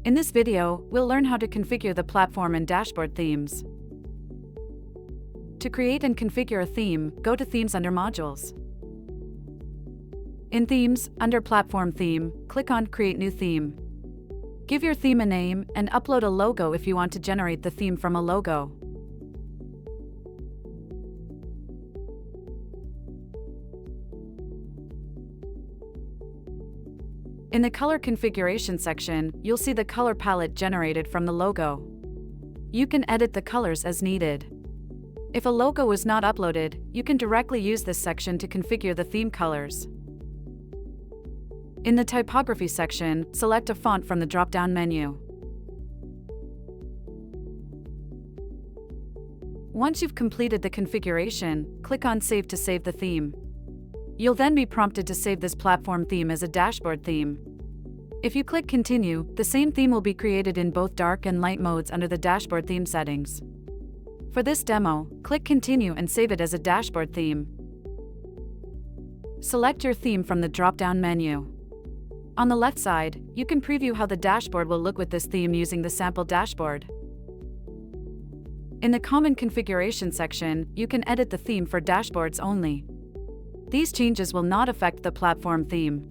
In this video, we'll learn how to configure the platform and dashboard themes. To create and configure a theme, go to Themes under Modules. In Themes, under Platform Theme, click on Create New Theme. Give your theme a name and upload a logo if you want to generate the theme from a logo. In the Color Configuration section, you'll see the color palette generated from the logo. You can edit the colors as needed. If a logo was not uploaded, you can directly use this section to configure the theme colors. In the Typography section, select a font from the drop-down menu. Once you've completed the configuration, click on Save to save the theme. You'll then be prompted to save this platform theme as a dashboard theme. If you click Continue, the same theme will be created in both dark and light modes under the dashboard theme settings. For this demo, click Continue and save it as a dashboard theme. Select your theme from the drop-down menu. On the left side, you can preview how the dashboard will look with this theme using the sample dashboard. In the Common Configuration section, you can edit the theme for dashboards only. These changes will not affect the platform theme.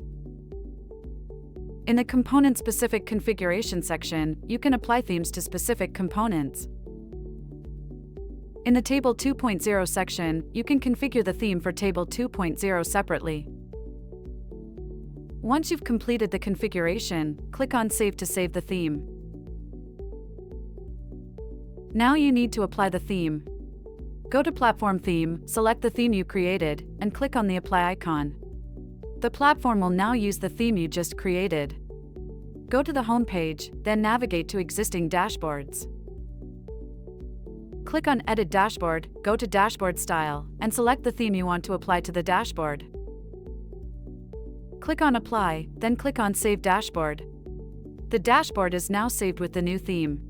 In the Component-Specific Configuration section, you can apply themes to specific components. In the Table 2.0 section, you can configure the theme for Table 2.0 separately. Once you've completed the configuration, click on Save to save the theme. Now you need to apply the theme. Go to Platform Theme, select the theme you created, and click on the Apply icon. The platform will now use the theme you just created. Go to the home page, then navigate to Existing Dashboards. Click on Edit Dashboard, go to Dashboard Style, and select the theme you want to apply to the dashboard. Click on Apply, then click on Save Dashboard. The dashboard is now saved with the new theme.